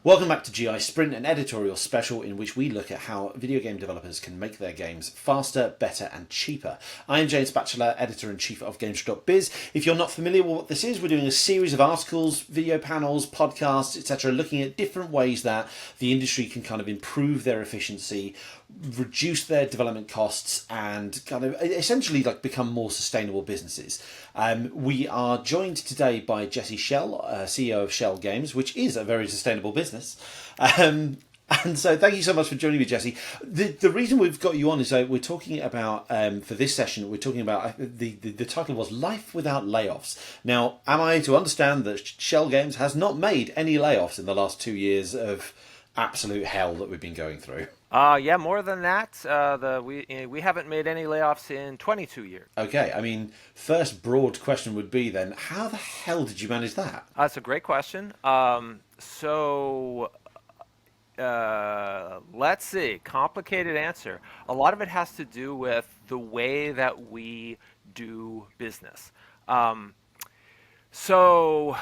Welcome back to GI Sprint, an editorial special in which we look at how video game developers can make their games faster, better, and cheaper. I am James Batchelor, editor-in-chief of GamesIndustry.biz. If you're not familiar with what this is, we're doing a series of articles, video panels, podcasts, etc., looking at different ways that the industry can kind of improve their efficiency, reduce their development costs, and kind of essentially like become more sustainable businesses. We are joined today by Jesse Schell, CEO of Schell Games, which is a very sustainable business. And so thank you so much for joining me, Jesse. The reason we've got you on is we're talking about, for this session, we're talking about, the title was Life Without Layoffs. Now, am I to understand that Schell Games has not made any layoffs in the last 2 years of absolute hell that we've been going through? Yeah, more than that. We haven't made any layoffs in 22 years. Okay, I mean, first broad question would be then, how the hell did you manage that? That's a great question. Let's see. Complicated answer. A lot of it has to do with the way that we do business. So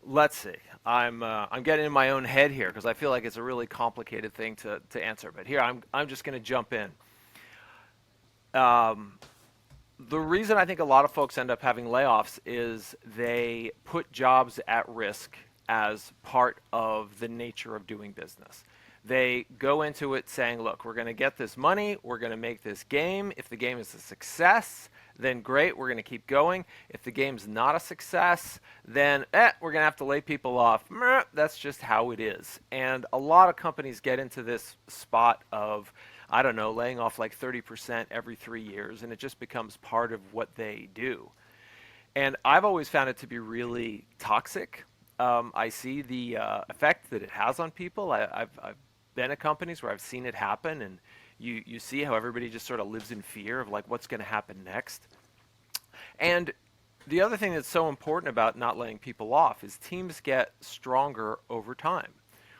let's see. I'm getting in my own head here because I feel like it's a really complicated thing to answer. But here I'm just going to jump in. The reason I think a lot of folks end up having layoffs is they put jobs at risk as part of the nature of doing business. They go into it saying, look, we're going to get this money, we're going to make this game. If the game is a success, then great, we're going to keep going. If the game's not a success, then we're going to have to lay people off. That's just how it is. And a lot of companies get into this spot of, I don't know, laying off like 30% every 3 years, and it just becomes part of what they do. And I've always found it to be really toxic. I see the effect that it has on people. I've been at companies where I've seen it happen, and you see how everybody just sort of lives in fear of like what's going to happen next. And the other thing that's so important about not laying people off is teams get stronger over time.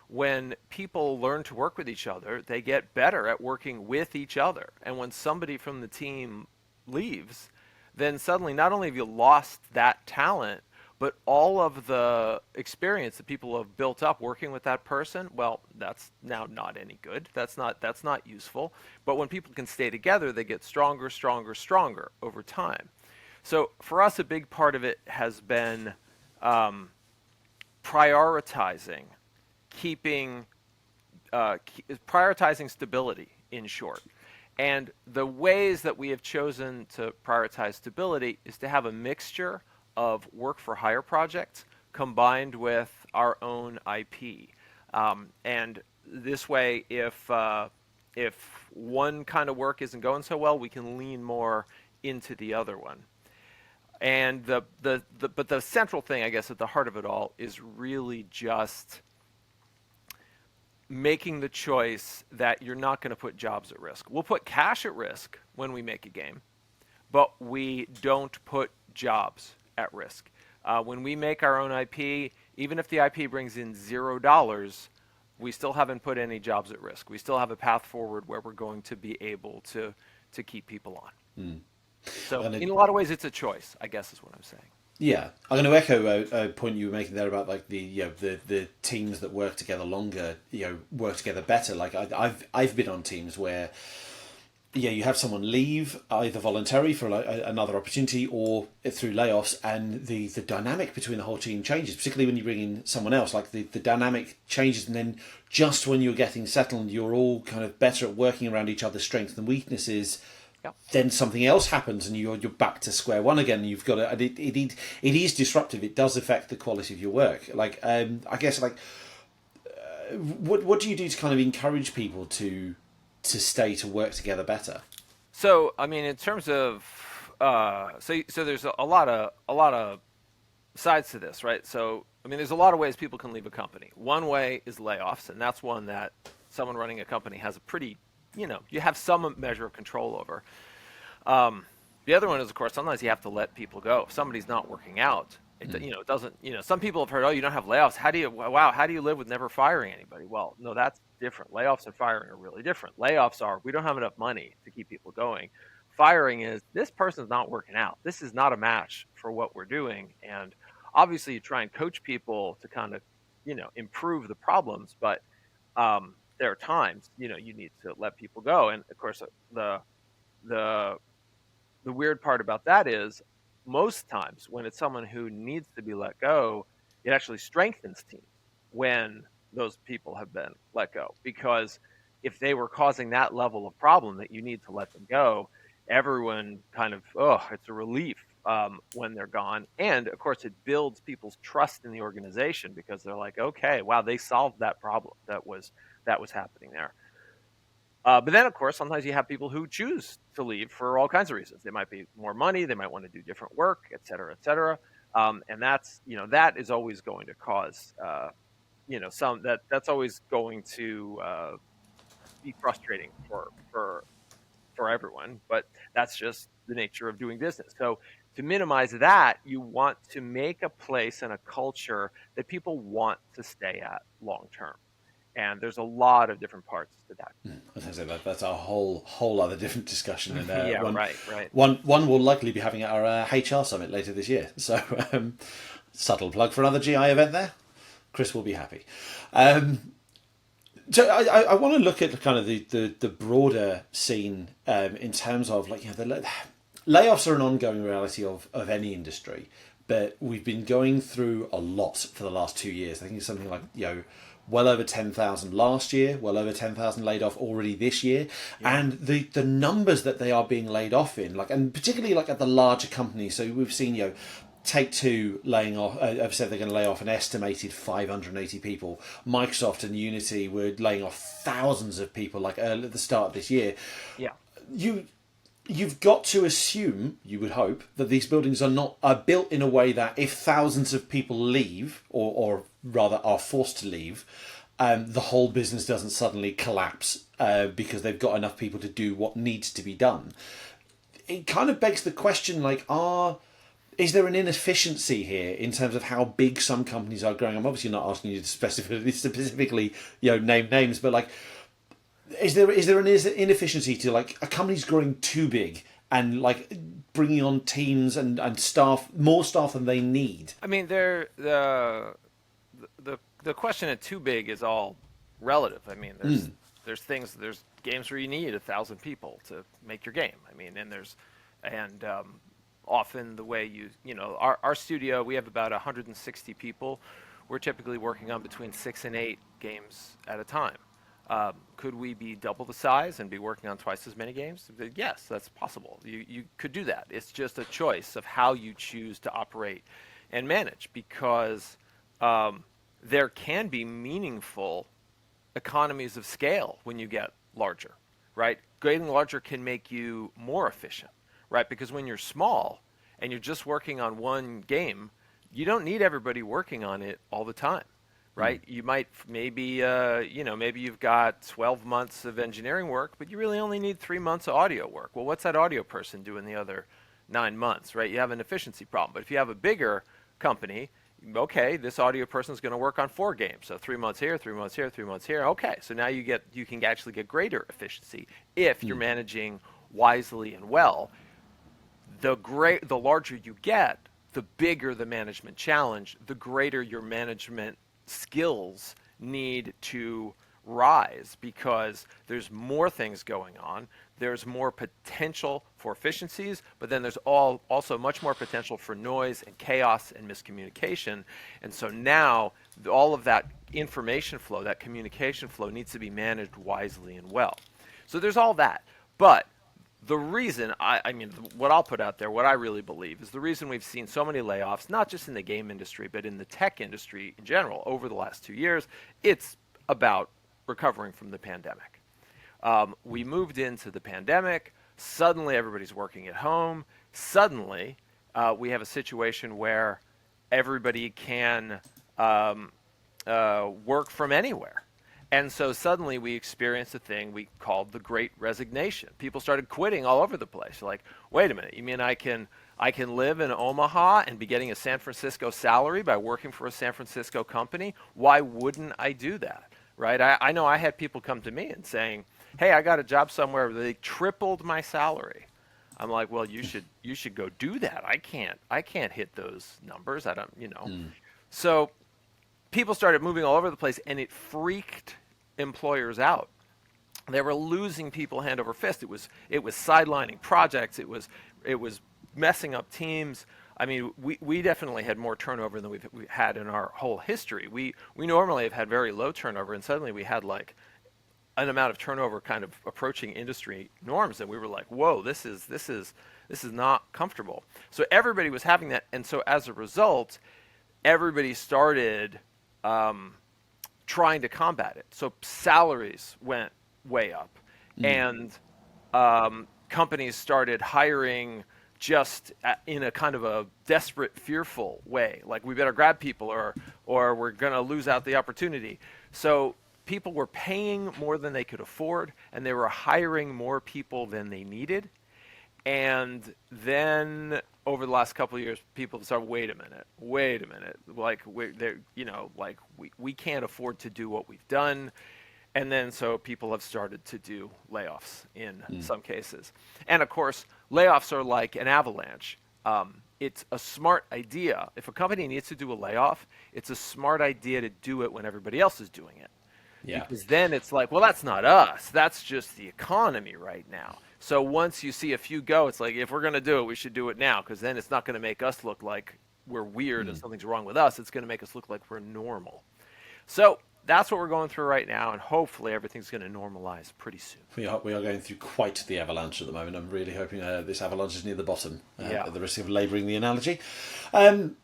When people learn to work with each other, they get better at working with each other. And when somebody from the team leaves, then suddenly not only have you lost that talent, but all of the experience that people have built up working with that person, well, that's now not any good. That's not useful. But when people can stay together, they get stronger, stronger, stronger over time. So for us, a big part of it has been prioritizing, prioritizing stability, in short. And the ways that we have chosen to prioritize stability is to have a mixture of work for hire projects combined with our own IP. And this way, if one kind of work isn't going so well, we can lean more into the other one. And but the central thing, I guess, at the heart of it all is really just making the choice that you're not going to put jobs at risk. We'll put cash at risk when we make a game, but we don't put jobs at risk. When we make our own IP, even if the IP brings in $0, we still haven't put any jobs at risk. We still have a path forward where we're going to be able to keep people on. Mm. So in a lot of ways, it's a choice, I guess is what I'm saying. Yeah, I'm going to echo a point you were making there about like the teams that work together longer, work together better. Like I've been on teams where you have someone leave either voluntary for another opportunity or through layoffs, and the dynamic between the whole team changes, particularly when you bring in someone else. Like the dynamic changes, and then just when you're getting settled, you're all kind of better at working around each other's strengths and weaknesses. Yep. Then something else happens, and you're back to square one again. You've got to. It is disruptive. It does affect the quality of your work. Like I guess what do you do to kind of encourage people to stay to work together better? So I mean, in terms of so there's a lot of sides to this, right? So I mean, there's a lot of ways people can leave a company. One way is layoffs, and that's one that someone running a company has a pretty, you have some measure of control over. The other one is, of course, sometimes you have to let people go. If somebody's not working out, it doesn't, some people have heard, oh, you don't have layoffs. How do you live with never firing anybody? Well, no, that's different. Layoffs and firing are really different. Layoffs are, we don't have enough money to keep people going. Firing is, this person's not working out. This is not a match for what we're doing. And obviously you try and coach people to kind of improve the problems, but there are times, you need to let people go. And of course, the the the weird part about that is most times when it's someone who needs to be let go, it actually strengthens teams when those people have been let go. Because if they were causing that level of problem that you need to let them go, everyone kind of, oh, it's a relief when they're gone. And of course, it builds people's trust in the organization because they're like, okay, wow, they solved that problem that was happening there. But then, of course, sometimes you have people who choose to leave for all kinds of reasons. They might be more money, they might want to do different work, et cetera, et cetera. And that is always going to cause, that's always going to be frustrating for everyone. But that's just the nature of doing business. So to minimize that, you want to make a place and a culture that people want to stay at long term. And there's a lot of different parts to that. I was going to say that's a whole other different discussion, and Yeah, one, right. one we'll likely be having at our HR summit later this year. So subtle plug for another GI event there. Chris will be happy. So I want to look at kind of the broader scene in terms of the layoffs are an ongoing reality of any industry, but we've been going through a lot for the last 2 years. I think it's something like well over 10,000 last year, well over 10,000 laid off already this year, and the numbers that they are being laid off in, and particularly at the larger companies. So we've seen Take-Two laying off. I've said they're going to lay off an estimated 580 people. Microsoft and Unity were laying off thousands of people at the start of this year. Yeah. You've got to assume, you would hope, that these buildings are built in a way that if thousands of people leave, or rather are forced to leave, the whole business doesn't suddenly collapse because they've got enough people to do what needs to be done. It kind of begs the question, is there an inefficiency here in terms of how big some companies are growing? I'm obviously not asking you to specifically name names, but is there an inefficiency to a company's growing too big and bringing on teams and more staff than they need? I mean, the question of too big is all relative. I mean, there's games where you need 1,000 people to make your game. I mean, and often the way our studio, we have about 160 people. We're typically working on between 6 and 8 games at a time. Could we be double the size and be working on twice as many games? Yes, that's possible. You could do that. It's just a choice of how you choose to operate and manage, because there can be meaningful economies of scale when you get larger, right? Getting larger can make you more efficient, right? Because when you're small and you're just working on one game, you don't need everybody working on it all the time. Right? You might maybe you've got 12 months of engineering work, but you really only need 3 months of audio work. Well, what's that audio person doing the other 9 months, right? You have an efficiency problem. But if you have a bigger company, okay, this audio person is going to work on 4 games. So 3 months here, 3 months here, 3 months here. Okay, so now you can actually get greater efficiency if you're managing wisely and well. The larger you get, the bigger the management challenge, the greater your management skills need to rise, because there's more things going on. There's more potential for efficiencies, but then there's also much more potential for noise and chaos and miscommunication. And so now all of that information flow, that communication flow, needs to be managed wisely and well. So there's all that. But the reason, what I'll put out there, what I really believe, is the reason we've seen so many layoffs, not just in the game industry, but in the tech industry in general over the last 2 years, it's about recovering from the pandemic. We moved into the pandemic. Suddenly, everybody's working at home. Suddenly, we have a situation where everybody can work from anywhere. And so suddenly we experienced a thing we called the Great Resignation. People started quitting all over the place. Like, wait a minute, you mean I can live in Omaha and be getting a San Francisco salary by working for a San Francisco company? Why wouldn't I do that, right? I know I had people come to me and saying, hey, I got a job somewhere where they tripled my salary. I'm like, well, you should go do that. I can't hit those numbers. I don't. So people started moving all over the place, and it freaked employers out. They were losing people hand over fist. It was sidelining projects. It was messing up teams. I mean, we definitely had more turnover than we had in our whole history. We normally have had very low turnover, and suddenly we had like an amount of turnover kind of approaching industry norms, and we were like, whoa, this is not comfortable. So everybody was having that, and so as a result, everybody started trying to combat it. So salaries went way up, and companies started hiring just in a kind of a desperate, fearful way, like we better grab people or we're going to lose out the opportunity. So people were paying more than they could afford, and they were hiring more people than they needed. And then over the last couple of years, people started, wait a minute, like we can't afford to do what we've done. And then so people have started to do layoffs in some cases. And of course, layoffs are like an avalanche. It's a smart idea. If a company needs to do a layoff, it's a smart idea to do it when everybody else is doing it. Yeah. Because then it's like, well, that's not us. That's just the economy right now. So once you see a few go, it's like, if we're going to do it, we should do it now, because then it's not going to make us look like we're weird and something's wrong with us. It's going to make us look like we're normal. So that's what we're going through right now, and hopefully everything's going to normalize pretty soon. We are going through quite the avalanche at the moment. I'm really hoping this avalanche is near the bottom, at the risk of labouring the analogy. So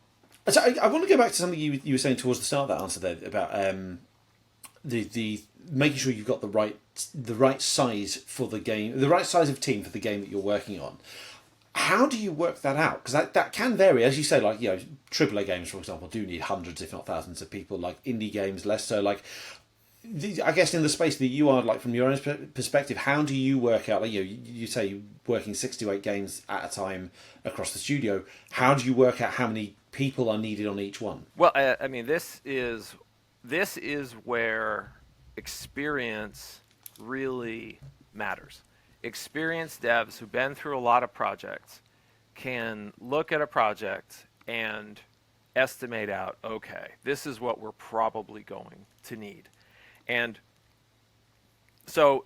I want to go back to something you were saying towards the start of that answer there about the making sure you've got the right size for the game, the right size of team for the game that you're working on. How do you work that out? Because that can vary, as you say. Like, you know, AAA games, for example, do need hundreds, if not thousands, of people. Like indie games, less so. Like, I guess in the space that you are, like from your own perspective, how do you work out? Like, you say you're working 6 to 8 games at a time across the studio. How do you work out how many people are needed on each one? Well, I mean, this is where experience really matters. Experienced devs who've been through a lot of projects can look at a project and estimate out, okay, this is what we're probably going to need. And so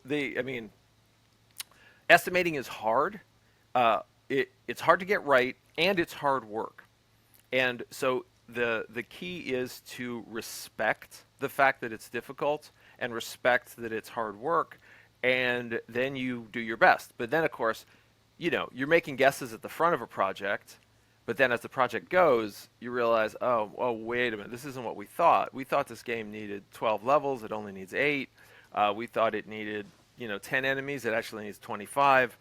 estimating is hard. It's hard to get right, and it's hard work. And so the key is to respect the fact that it's difficult and respect that it's hard work, and then you do your best. But then, of course, you're making guesses at the front of a project, but then as the project goes, you realize, oh, wait a minute, this isn't what we thought. We thought this game needed 12 levels. It only needs 8. We thought it needed 10 enemies. It actually needs 25.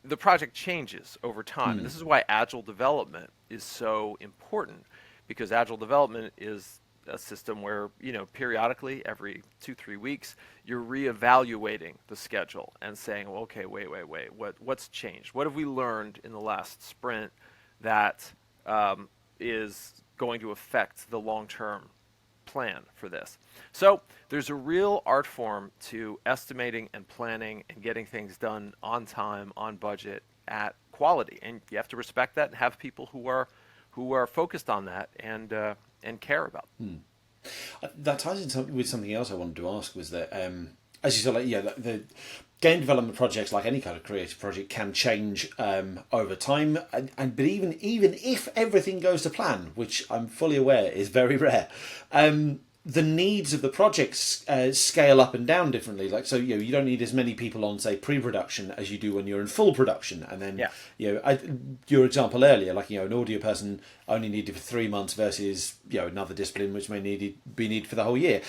The project changes over time. And this is why agile development is so important, because agile development is a system where, periodically, every 2-3 weeks, you're reevaluating the schedule and saying, well, okay, wait, what's changed? What have we learned in the last sprint that is going to affect the long-term plan for this? So there's a real art form to estimating and planning and getting things done on time, on budget, at quality, and you have to respect that and have people who are focused on that and care about. That ties in with something else I wanted to ask, was that, as you said, the game development projects, like any kind of creative project, can change over time. But even if everything goes to plan, which I'm fully aware is very rare, the needs of the projects scale up and down differently. Like, so you don't need as many people on, say, pre-production as you do when you're in full production. And then your example earlier, like, an audio person only needed for 3 months versus another discipline which may be needed for the whole year.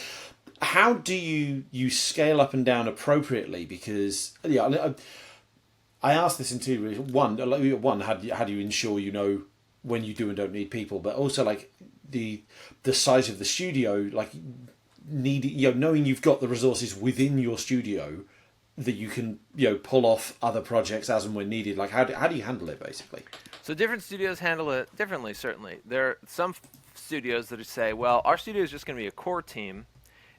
How do you scale up and down appropriately? Because I asked this in 2 reasons. One, how do you ensure when you do and don't need people, but also like the size of the studio, like knowing you've got the resources within your studio that you can pull off other projects as and when needed. Like, how do you handle it, basically? So different studios handle it differently. Certainly, there are some studios that say, well, our studio is just going to be a core team,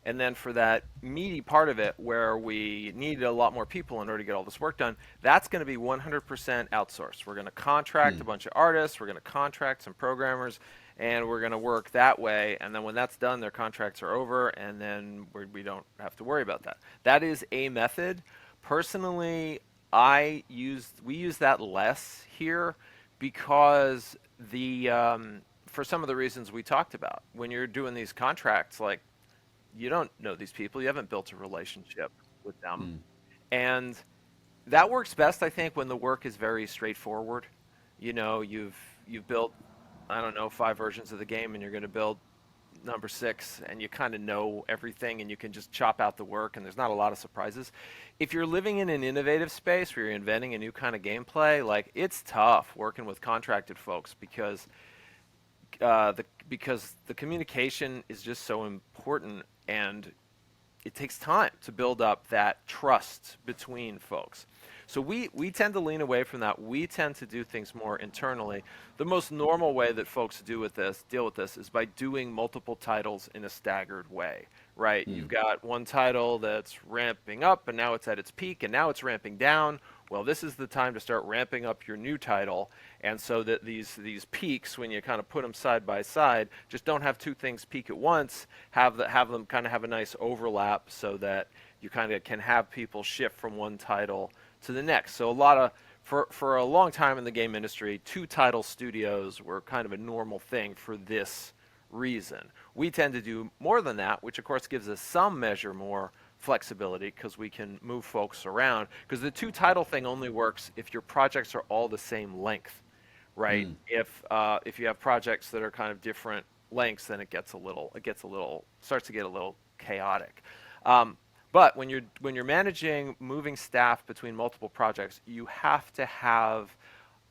And then for that meaty part of it where we need a lot more people in order to get all this work done, that's going to be 100% outsourced. We're going to contract a bunch of artists, we're going to contract some programmers, and we're going to work that way. And then when that's done, their contracts are over, and then we don't have to worry about that. That is a method. Personally, we use that less here because for some of the reasons we talked about. When you're doing these contracts, like, you don't know these people, you haven't built a relationship with them, and that works best, I think, when the work is very straightforward. You've built, I don't know, 5 versions of the game, and you're going to build number 6, and you kind of know everything, and you can just chop out the work, and there's not a lot of surprises. If you're living in an innovative space where you're inventing a new kind of gameplay, like, it's tough working with contracted folks because the communication is just so important, and it takes time to build up that trust between folks. So we tend to lean away from that. We tend to do things more internally. The most normal way that folks deal with this is by doing multiple titles in a staggered way, right? You've got one title that's ramping up, and now it's at its peak, and now it's ramping down. Well, this is the time to start ramping up your new title, and so that these peaks, when you kind of put them side by side, just don't have two things peak at once. Have them kind of have a nice overlap, so that you kind of can have people shift from one title to the next. So for a long time in the game industry, 2-title studios were kind of a normal thing for this reason. We tend to do more than that, which of course gives us some measure more flexibility because we can move folks around. Because the 2-title thing only works if your projects are all the same length, right? If you have projects that are kind of different lengths, then it starts to get a little chaotic. But when you're managing moving staff between multiple projects, you have to have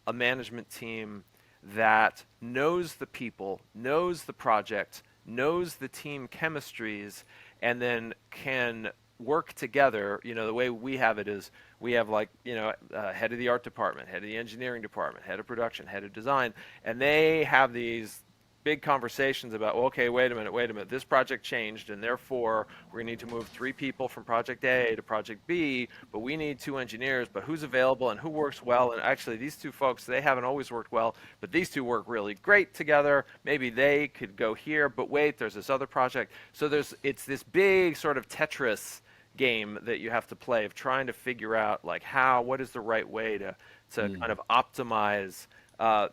a management team that knows the people, knows the project, knows the team chemistries, and then can work together. The way we have it is we have, like, head of the art department, head of the engineering department, head of production, head of design, and they have these big conversations about, well, okay, wait a minute, this project changed, and therefore we need to move 3 people from project A to project B, but we need 2 engineers, but who's available and who works well? And actually, these 2 folks, they haven't always worked well, but these 2 work really great together. Maybe they could go here, but wait, there's this other project. So it's this big sort of Tetris game that you have to play of trying to figure out, like, what is the right way to kind of optimize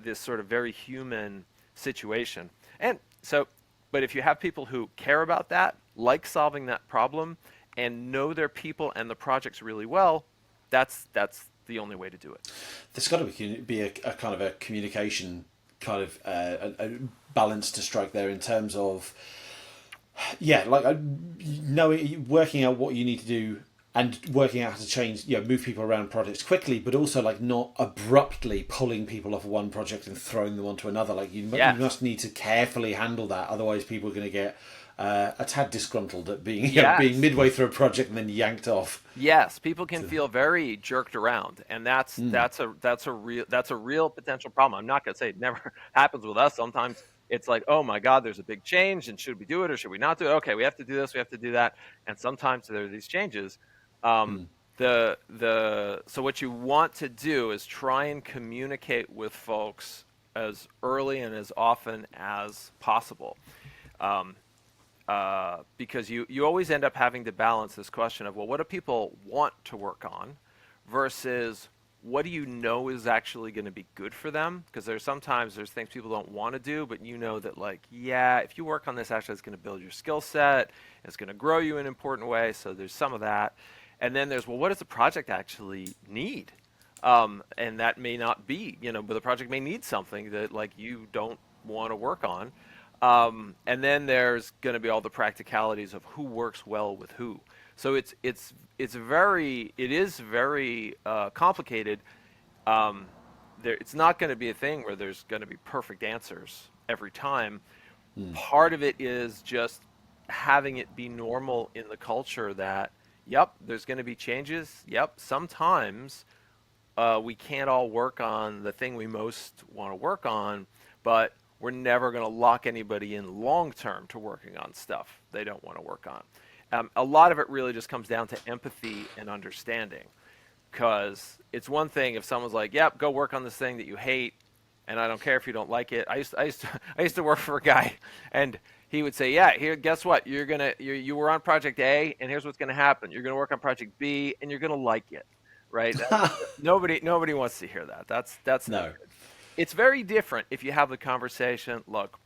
this sort of very human situation. And so, but if you have people who care about that, like solving that problem, and know their people and the projects really well, that's the only way to do it. There's got to be a kind of a communication kind of a balance to strike there in terms of, like, working out what you need to do and working out how to change, move people around projects quickly, but also, like, not abruptly pulling people off of one project and throwing them onto another. Like, you must need to carefully handle that. Otherwise, people are going to get a tad disgruntled at being being midway through a project and then yanked off. Yes, people can feel very jerked around, and that's a real potential problem. I'm not going to say it never happens with us. Sometimes it's like, oh my God, there's a big change, and should we do it or should we not do it? Okay, we have to do this, we have to do that, and sometimes there are these changes. So what you want to do is try and communicate with folks as early and as often as possible, because you always end up having to balance this question of, well, what do people want to work on versus what do you know is actually going to be good for them? Because there's things people don't want to do, but that, like, if you work on this, actually it's going to build your skill set, it's going to grow you in an important way, so there's some of that. And then there's, well, what does the project actually need? And that may not be, but the project may need something that, like, you don't want to work on. And then there's going to be all the practicalities of who works well with who. So it is very complicated. It's not going to be a thing where there's going to be perfect answers every time. Part of it is just having it be normal in the culture that, there's going to be changes. Sometimes we can't all work on the thing we most want to work on, but we're never going to lock anybody in long term to working on stuff they don't want to work on. A lot of it really just comes down to empathy and understanding. Because it's one thing if someone's like, "Yep, go work on this thing that you hate, and I don't care if you don't like it." I used to work for a guy, and he would say, "Yeah, here, guess what? You were on project A, and here's what's gonna happen. You're gonna work on project B, and you're gonna like it, right?" Nobody wants to hear that. That's no No. good. It's very different if you have the conversation. Look,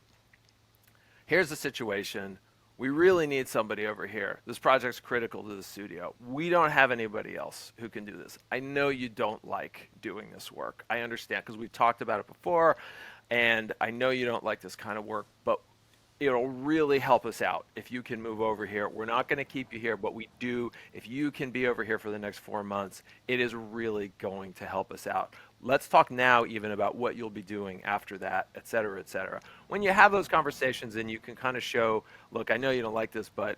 here's the situation. We really need somebody over here. This project's critical to the studio. We don't have anybody else who can do this. I know you don't like doing this work. I understand because we've talked about it before, and I know you don't like this kind of work, but it'll really help us out if you can move over here. We're not going to keep you here, but we do. If you can be over here for the next 4 months, it is really going to help us out. Let's talk now even about what you'll be doing after that, et cetera, et cetera. When you have those conversations and you can kind of show, look, I know you don't like this, but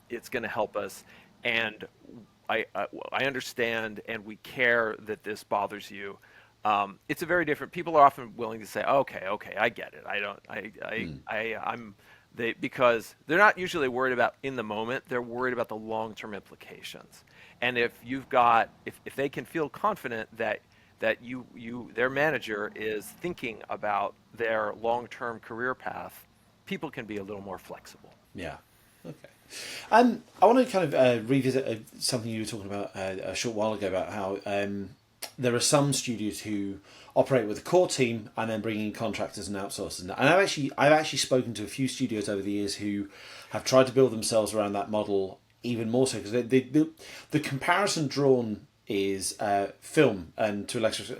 it's going to help us. And I understand and we care that this bothers you. It's a very different. People are often willing to say, "Okay, I get it. I don't. I'm." Because they're not usually worried about in the moment. They're worried about the long-term implications. And if they can feel confident that their manager is thinking about their long-term career path, people can be a little more flexible. Yeah. Okay. I want to kind of revisit something you were talking about a short while ago about how there are some studios who operate with a core team and then bring in contractors and outsourcers. And I've actually spoken to a few studios over the years who have tried to build themselves around that model even more so because the comparison drawn is film and to a lesser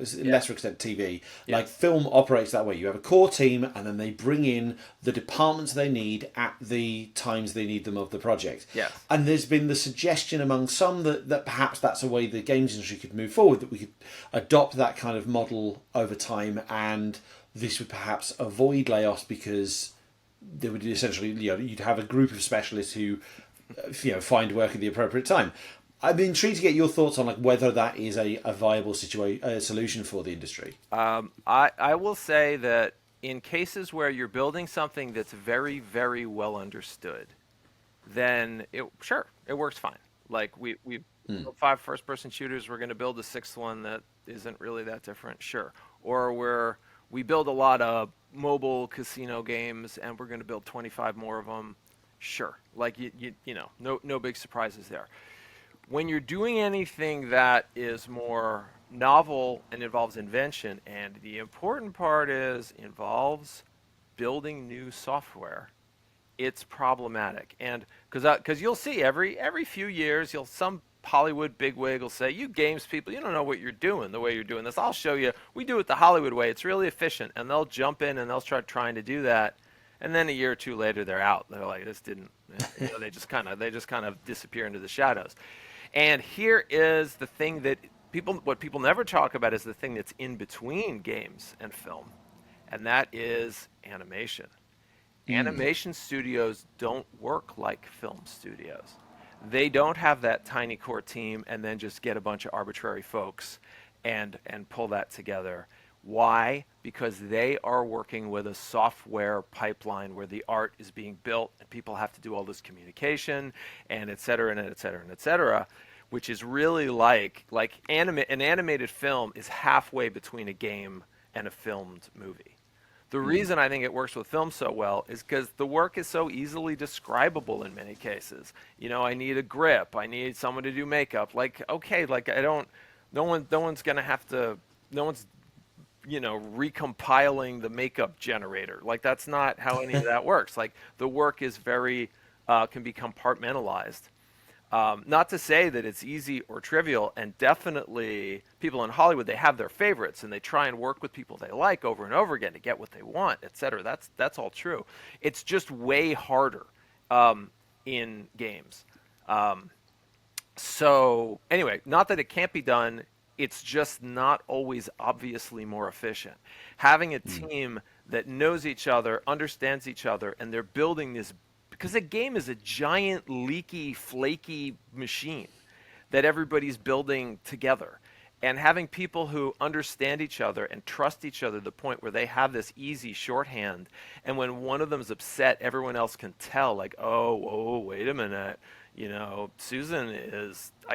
extent TV. Yeah. Like film operates that way. You have a core team and then they bring in the departments they need at the times they need them of the project. Yes. And there's been the suggestion among some that perhaps that's a way the games industry could move forward, that we could adopt that kind of model over time and this would perhaps avoid layoffs because there would essentially, you'd have a group of specialists who find work at the appropriate time. I'm intrigued to get your thoughts on whether that is a viable solution for the industry. I will say that in cases where you're building something that's very, very well understood, then it works fine. Like we built 5 first-person shooters, we're going to build a 6th one that isn't really that different, sure. Or we build a lot of mobile casino games and we're going to build 25 more of them, sure. Like no big surprises there. When you're doing anything that is more novel and involves invention, and the important part involves building new software, it's problematic. And because you'll see every few years, some Hollywood bigwig will say, "You games people, you don't know what you're doing the way you're doing this. I'll show you. We do it the Hollywood way. It's really efficient." And they'll jump in and they'll start trying to do that. And then a year or two later, they're out. They're like, "This didn't." They just kind of disappear into the shadows. And here is the thing that what people never talk about is the thing that's in between games and film, and that is animation. Animation studios don't work like film studios. They don't have that tiny core team and then just get a bunch of arbitrary folks and pull that together. Why? Because they are working with a software pipeline where the art is being built and people have to do all this communication and et cetera, and et cetera, and et cetera, which is really an animated film is halfway between a game and a filmed movie. The reason I think it works with film so well is because the work is so easily describable in many cases. I need a grip. I need someone to do makeup. No one's going to have to, no one's recompiling the makeup generator. That's not how any of that works. The work is very can be compartmentalized. Not to say that it's easy or trivial, and definitely people in Hollywood, they have their favorites and they try and work with people they like over and over again to get what they want, etc. That's all true. It's just way harder in games. So anyway, not that it can't be done. It's just not always obviously more efficient. Having a team that knows each other, understands each other, and they're building this, because a game is a giant, leaky, flaky machine that everybody's building together. And having people who understand each other and trust each other to the point where they have this easy shorthand, and when one of them is upset, everyone else can tell, like, oh, wait a minute, I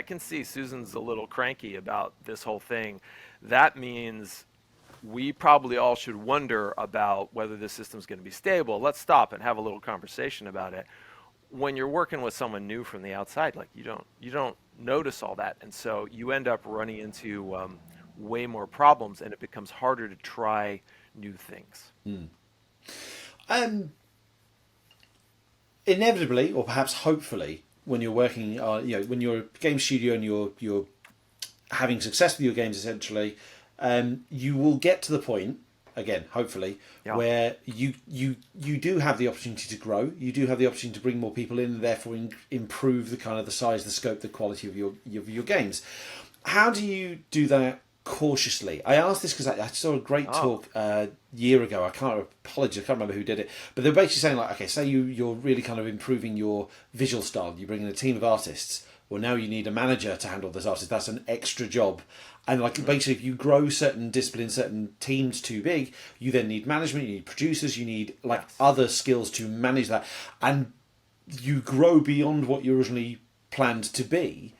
can see Susan's a little cranky about this whole thing. That means we probably all should wonder about whether this system's going to be stable. Let's stop and have a little conversation about it. When you're working with someone new from the outside, like you don't notice all that, and so you end up running into way more problems, and it becomes harder to try new things. Inevitably, or perhaps hopefully, when you're working, when you're a game studio and you're having success with your games, essentially, you will get to the point, again, hopefully, Yeah. where you do have the opportunity to grow. You do have the opportunity to bring more people in, and therefore improve the kind of the size, the scope, the quality of your games. How do you do that cautiously? I asked this because I saw a great talk a year ago. I can't remember who did it, but they're basically saying, like, okay, say you're really kind of improving your visual style. You bring in a team of artists. Well, now you need a manager to handle those artists. That's an extra job. And basically, if you grow certain disciplines, certain teams too big, you then need management, you need producers, you need other skills to manage that, and you grow beyond what you originally planned to be.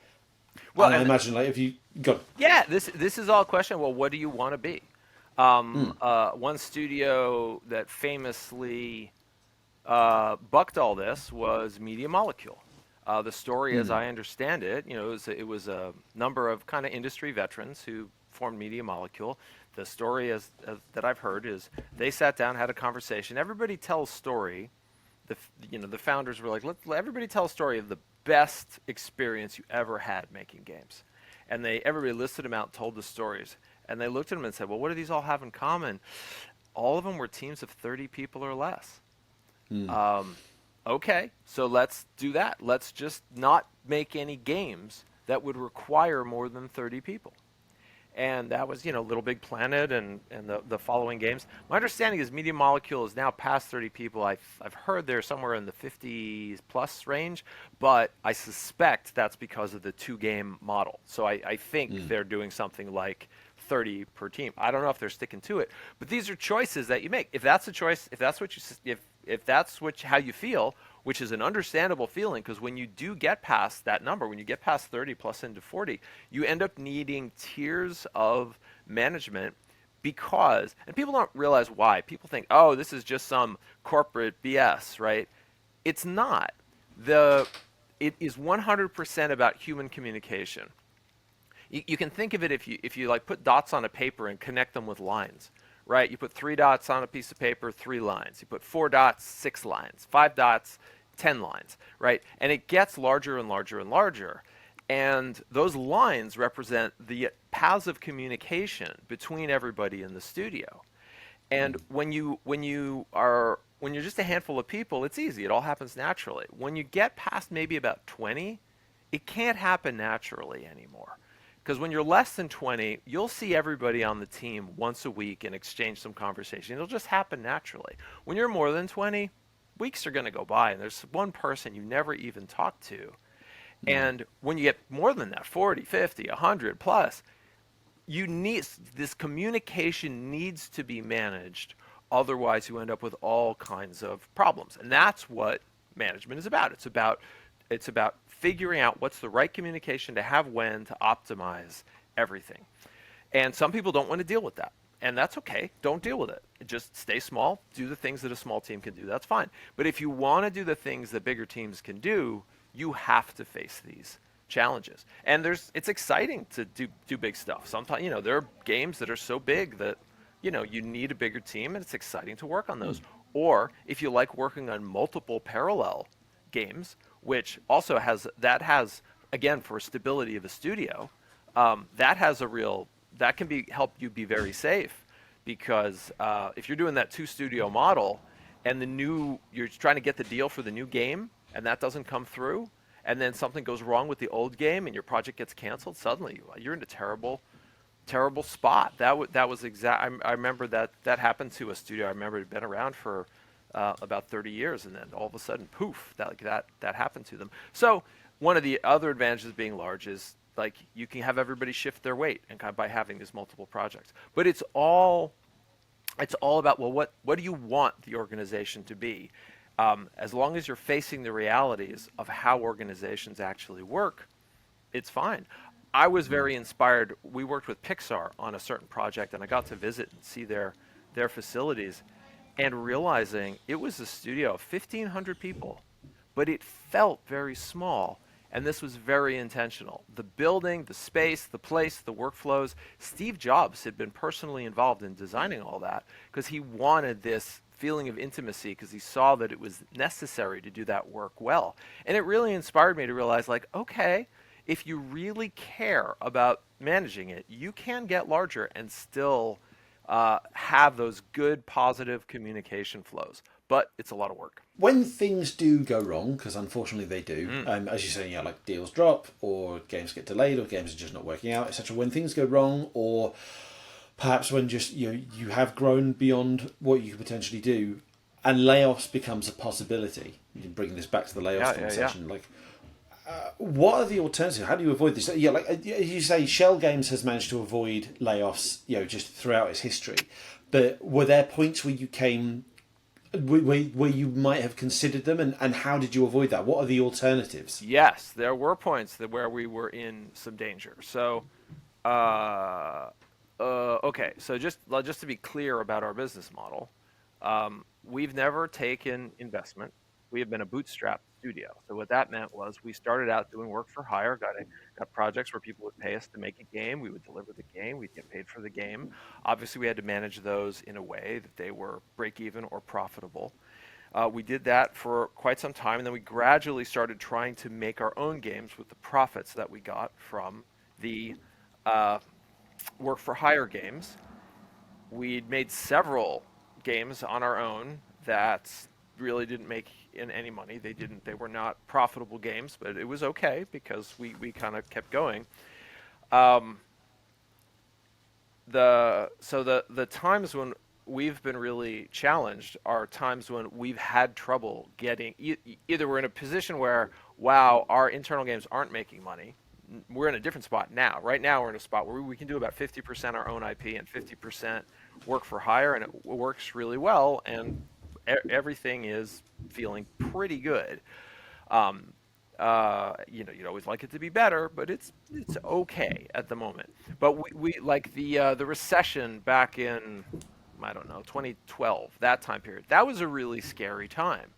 Well, and I imagine, if you go, this is all a question. Well, what do you want to be? One studio that famously bucked all this was Media Molecule. The story, as I understand it, it was a number of kind of industry veterans who formed Media Molecule. The story, as that I've heard, is they sat down, had a conversation. Everybody tells story. The founders were like, let everybody tell a story of the best experience you ever had making games, and everybody listed them out, told the stories, and they looked at them and said, well, what do these all have in common? All of them were teams of 30 people or less. Okay, so let's do that. Let's just not make any games that would require more than 30 people. And that was, Little Big Planet and the following games. My understanding is Media Molecule is now past 30 people. I've heard they're somewhere in the 50 plus range, but I suspect that's because of the 2-game model. So I think they're doing something like 30 per team. I don't know if they're sticking to it, but these are choices that you make. If that's a choice, if that's how you feel, which is an understandable feeling, because when you do get past that number, when you get past 30 plus into 40, you end up needing tiers of management because, and people don't realize why. People think, oh, this is just some corporate BS, right? It's not. It is 100% about human communication. You can think of it if you like put dots on a paper and connect them with lines. Right, you put 3 dots on a piece of paper, 3 lines. You put 4 dots, 6 lines. 5 dots, 10 lines. Right, and it gets larger and larger and larger. And those lines represent the paths of communication between everybody in the studio. And when you're just a handful of people, it's easy. It all happens naturally. When you get past maybe about 20, it can't happen naturally anymore. Because when you're less than 20, you'll see everybody on the team once a week and exchange some conversation. It'll just happen naturally. When you're more than 20, weeks are going to go by, and there's one person you never even talk to. And when you get more than that, 40, 50, 100 plus, this communication needs to be managed. Otherwise, you end up with all kinds of problems. And that's what management is about. It's about figuring out what's the right communication to have when to optimize everything. And some people don't want to deal with that. And that's okay. Don't deal with it. Just stay small. Do the things that a small team can do. That's fine. But if you want to do the things that bigger teams can do, you have to face these challenges. And it's exciting to do big stuff. Sometimes, there are games that are so big that, you need a bigger team, and it's exciting to work on those. Or if you like working on multiple parallel games, which also has, again, for stability of a studio, that can help you be very safe, because if you're doing that 2-studio model and you're trying to get the deal for the new game and that doesn't come through, and then something goes wrong with the old game and your project gets canceled, suddenly you're in a terrible spot. That was I remember that happened to a studio. I remember it had been around for about 30 years, and then all of a sudden, poof, that happened to them. So one of the other advantages of being large is like you can have everybody shift their weight and kind of by having these multiple projects. But it's all about, well, what do you want the organization to be? As long as you're facing the realities of how organizations actually work, it's fine. I was very inspired. We worked with Pixar on a certain project, and I got to visit and see their facilities, and realizing it was a studio of 1,500 people, but it felt very small. And this was very intentional. The building, the space, the place, the workflows. Steve Jobs had been personally involved in designing all that because he wanted this feeling of intimacy because he saw that it was necessary to do that work well. And it really inspired me to realize, like, okay, if you really care about managing it, you can get larger and still have those good, positive communication flows. But it's a lot of work. When things do go wrong, because unfortunately they do, as you say, like deals drop, or games get delayed, or games are just not working out, etc. When things go wrong, or perhaps when just you have grown beyond what you could potentially do, and layoffs becomes a possibility. Bringing this back to the layoffs conversation, like. What are the alternatives? How do you avoid this? Yeah, like you say, Schell Games has managed to avoid layoffs, just throughout its history. But were there points where you came, where you might have considered them, and how did you avoid that? What are the alternatives? Yes, there were points where we were in some danger. So, okay, so just to be clear about our business model, we've never taken investment. We have been a bootstrap studio. So what that meant was we started out doing work for hire, got projects where people would pay us to make a game. We would deliver the game. We'd get paid for the game. Obviously, we had to manage those in a way that they were break even or profitable. We did that for quite some time, and then we gradually started trying to make our own games with the profits that we got from the work for hire games. We'd made several games on our own that really didn't make in any money. They were not profitable games, but it was okay because we kind of kept going. The times when we've been really challenged are times when we've had trouble getting either we're in a position where, wow, our internal games aren't making money. We're in a different spot now. Right now we're in a spot where we can do about 50% our own IP and 50% work for hire, and it works really well, and everything is feeling pretty good. You'd always like it to be better, but it's okay at the moment. But we like the recession back in, I don't know, 2012, that time period. That was a really scary time.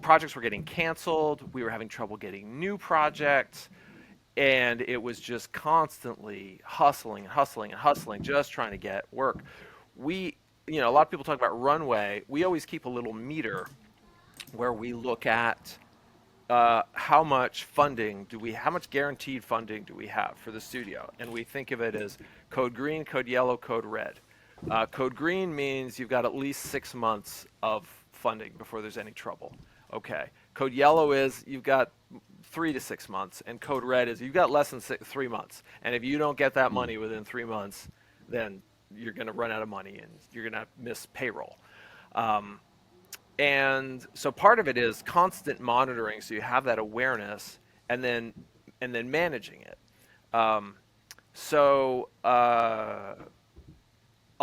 Projects were getting canceled. We were having trouble getting new projects, and it was just constantly hustling and hustling and hustling, just trying to get work. A lot of people talk about runway. We always keep a little meter where we look at how much how much guaranteed funding do we have for the studio? And we think of it as code green, code yellow, code red. Code green means you've got at least 6 months of funding before there's any trouble. Okay. Code yellow is you've got 3 to 6 months, and code red is you've got less than 3 months. And if you don't get that money within 3 months, then you're going to run out of money and you're going to miss payroll. And so part of it is constant monitoring, so you have that awareness, and then managing it. A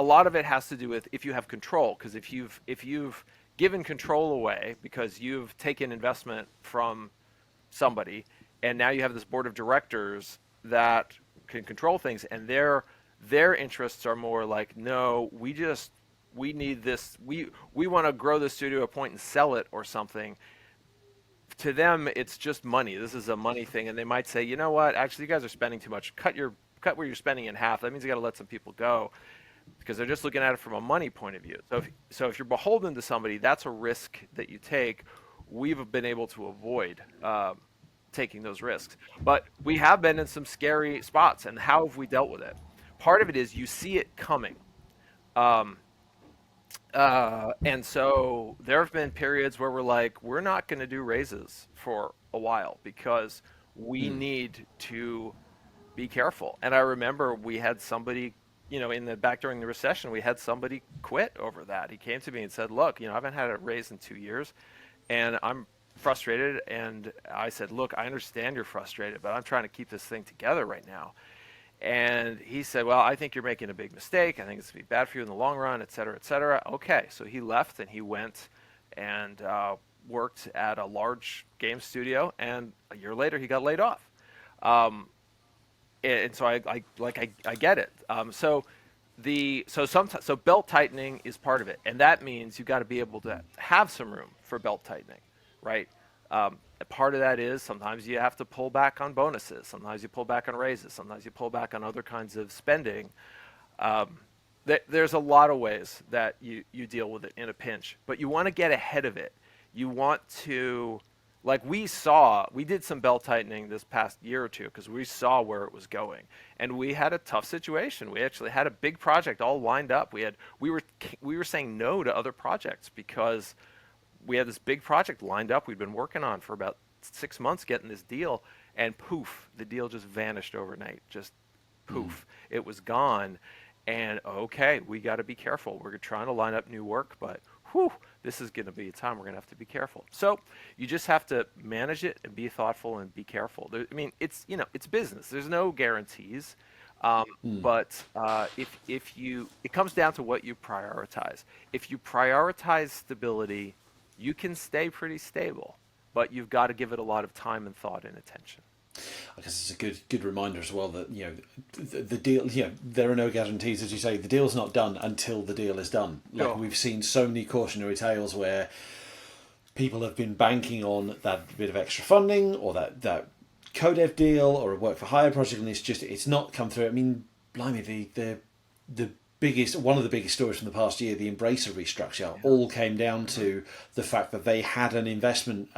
lot of it has to do with if you have control, because if you've given control away because you've taken investment from somebody, and now you have this board of directors that can control things, and their interests are more like, no, we need this, we want to grow the studio to a point and sell it or something. To them, it's just money. This is a money thing, and they might say, you know what, actually, you guys are spending too much. Cut where you're spending in half. That means you got to let some people go, because they're just looking at it from a money point of view. So if you're beholden to somebody, that's a risk that you take. We've been able to avoid taking those risks, but we have been in some scary spots. And how have we dealt with it? Part of it is you see it coming. And so there have been periods where we're like, we're not going to do raises for a while because we need to be careful. And I remember we had somebody, back during the recession, we had somebody quit over that. He came to me and said, look, I haven't had a raise in 2 years, and frustrated, and I said, "Look, I understand you're frustrated, but I'm trying to keep this thing together right now." And he said, "Well, I think you're making a big mistake. I think it's going to be bad for you in the long run, et cetera, et cetera." Okay, so he left and he went and worked at a large game studio, and a year later he got laid off. Um, and so I get it. So belt tightening is part of it, and that means you got to be able to have some room for belt tightening, right? A part of that is sometimes you have to pull back on bonuses, sometimes you pull back on raises, sometimes you pull back on other kinds of spending. There's a lot of ways that you deal with it in a pinch, but you want to get ahead of it. You want to, like we did some belt tightening this past year or two because we saw where it was going, and we had a tough situation. We actually had a big project all lined up. We were saying no to other projects because we had this big project lined up we'd been working on for about 6 months getting this deal, and poof, the deal just vanished overnight. Just poof, it was gone. And okay, we got to be careful. We're trying to line up new work, but whew, this is going to be a time we're going to have to be careful. So you just have to manage it and be thoughtful and be careful. I mean, it's business. There's no guarantees. But if you, it comes down to what you prioritize. If you prioritize stability, you can stay pretty stable, but you've got to give it a lot of time and thought and attention. I guess it's a good reminder as well that the deal. There are no guarantees, as you say. The deal's not done until the deal is done. Like, No. we've seen so many cautionary tales where people have been banking on that bit of extra funding or that co-dev deal or a work for hire project, and it's not come through. I mean, blimey, the biggest, one of the biggest stories from the past year, the Embracer restructure, all came down to the fact that they had an investment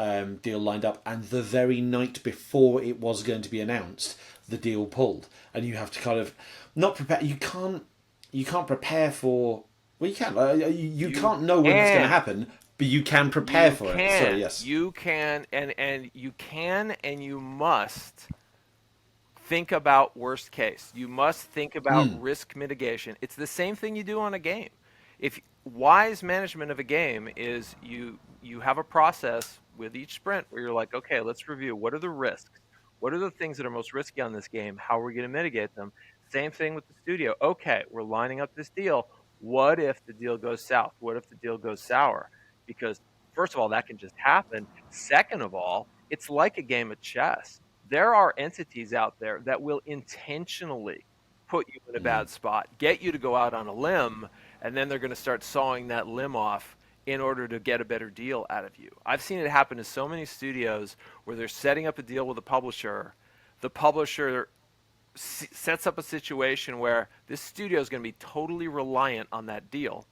deal lined up, and the very night before it was going to be announced, the deal pulled, and you have to kind of not prepare. You can't prepare for. Well, you can. You can't know when it's going to happen, but you can prepare You for it. can. So yes, You can, and you can, and you must think about worst case. You must think about risk mitigation. It's the same thing you do on a game. If wise management of a game is you have a process with each sprint where you're like, okay, let's review what are the risks, what are the things that are most risky on this game, how are we going to mitigate them. Same thing with the studio. Okay, we're lining up this deal. What if the deal goes south? What if the deal goes sour? Because first of all, that can just happen. Second of all, it's like a game of chess. There are entities out there that will intentionally put you in a bad spot, get you to go out on a limb, and then they're going to start sawing that limb off in order to get a better deal out of you. I've seen it happen to so many studios where they're setting up a deal with a publisher. The publisher sets up a situation where this studio is going to be totally reliant on that deal.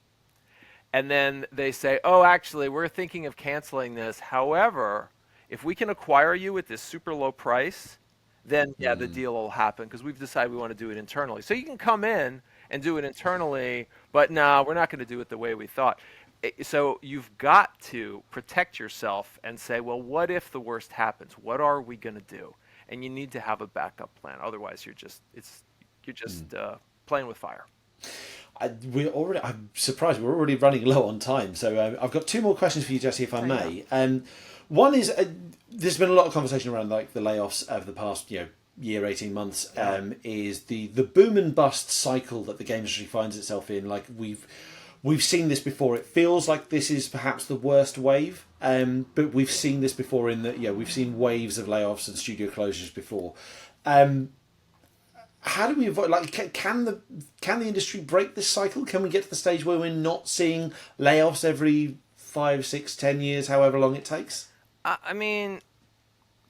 And then they say, oh, actually, we're thinking of canceling this. However, if we can acquire you at this super low price, then yeah, the deal will happen because we've decided we want to do it internally. So you can come in and do it internally, but no, we're not going to do it the way we thought. So you've got to protect yourself and say, well, what if the worst happens? What are we going to do? And you need to have a backup plan. Otherwise, you're just playing with fire. I'm surprised we're already running low on time. So I've got two more questions for you, Jesse, if I may. One is there's been a lot of conversation around like the layoffs over the past year, 18 months. Is the boom and bust cycle that the game industry finds itself in. Like we've seen this before. It feels like this is perhaps the worst wave. But we've seen this before in that we've seen waves of layoffs and studio closures before. How do we avoid? Like, can the industry break this cycle? Can we get to the stage where we're not seeing layoffs every 5, 6, 10 years, however long it takes? I mean,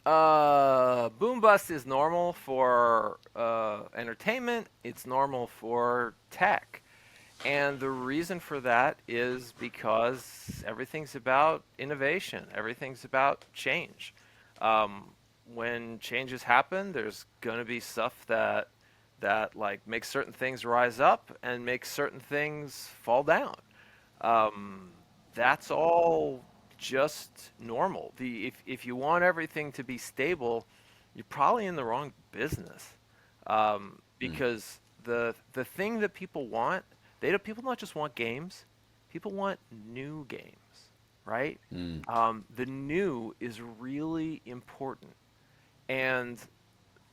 boom bust is normal for entertainment. It's normal for tech. And the reason for that is because everything's about innovation. Everything's about change. When changes happen, there's going to be stuff that like makes certain things rise up and makes certain things fall down. That's all just normal. If you want everything to be stable, you're probably in the wrong business. Because the thing that people want, people not just want games, people want new games. right? The new is really important, and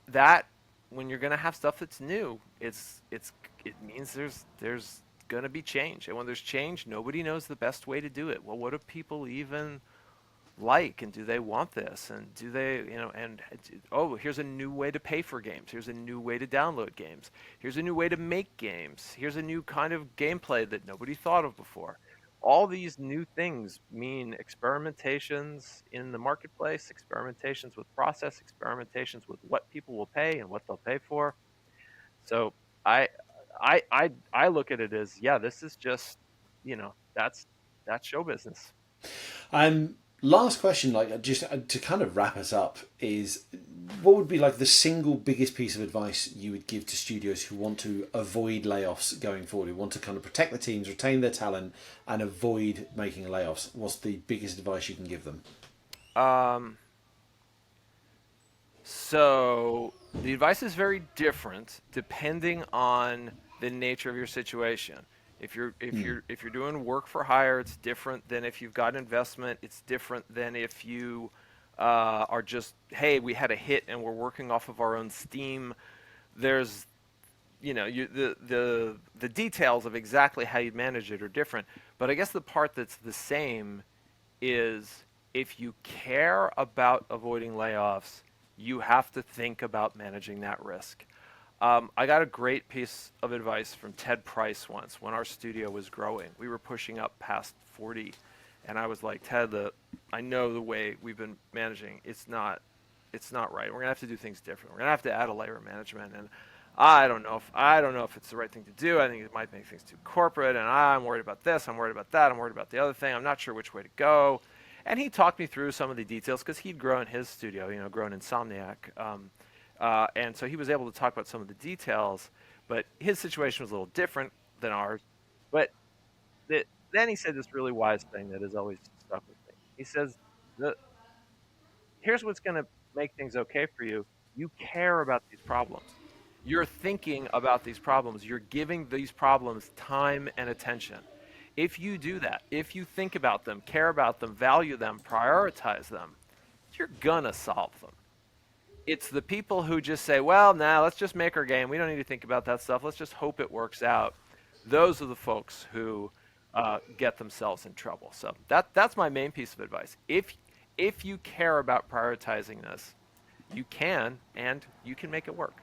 that when you're going to have stuff that's new, it means there's going to be change, and when there's change, nobody knows the best way to do it. Well, what do people even like, and do they want this, and do they, and oh, here's a new way to pay for games, here's a new way to download games, here's a new way to make games, here's a new kind of gameplay that nobody thought of before. All these new things mean experimentations in the marketplace, experimentations with process, experimentations with what people will pay and what they'll pay for. So I I look at it as, yeah, this is just, that's show business. Last question, like just to kind of wrap us up, is what would be like the single biggest piece of advice you would give to studios who want to avoid layoffs going forward, who want to kind of protect the teams, retain their talent, and avoid making layoffs? What's the biggest advice you can give them? So the advice is very different depending on the nature of your situation. If you're doing work for hire, it's different than if you've got investment. It's different than if you are just, hey, we had a hit and we're working off of our own steam. There's, the details of exactly how you manage it are different. But I guess the part that's the same is, if you care about avoiding layoffs, you have to think about managing that risk. I got a great piece of advice from Ted Price once when our studio was growing. We were pushing up past 40, and I was like, Ted, I know the way we've been managing, it's not right. We're gonna have to do things different. We're gonna have to add a layer of management, and I don't know if it's the right thing to do. I think it might make things too corporate, and I'm worried about this, I'm worried about that, I'm worried about the other thing. I'm not sure which way to go. And he talked me through some of the details because he'd grown his studio, grown Insomniac. And so he was able to talk about some of the details, but his situation was a little different than ours. But then he said this really wise thing that has always stuck with me. He says, here's what's going to make things okay for you. You care about these problems. You're thinking about these problems. You're giving these problems time and attention. If you do that, if you think about them, care about them, value them, prioritize them, you're going to solve them. It's the people who just say, well, now let's just make our game. We don't need to think about that stuff. Let's just hope it works out. Those are the folks who get themselves in trouble. So that's my main piece of advice. If you care about prioritizing this, you can, and you can make it work.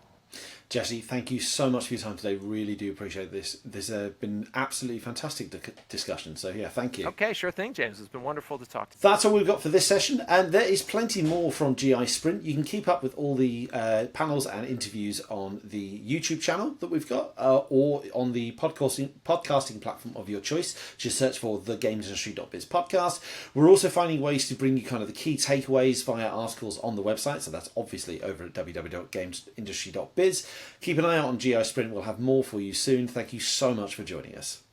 Jesse, thank you so much for your time today. Really do appreciate this. This has been absolutely fantastic discussion. So yeah, thank you. Okay, sure thing, James. It's been wonderful to talk to you. That's all we've got for this session, and there is plenty more from GI Sprint. You can keep up with all the panels and interviews on the YouTube channel that we've got, or on the podcasting platform of your choice. Just search for the GamesIndustry.biz podcast. We're also finding ways to bring you kind of the key takeaways via articles on the website. So that's obviously over at www.gamesindustry.biz. Keep an eye out on GI Sprint. We'll have more for you soon. Thank you so much for joining us.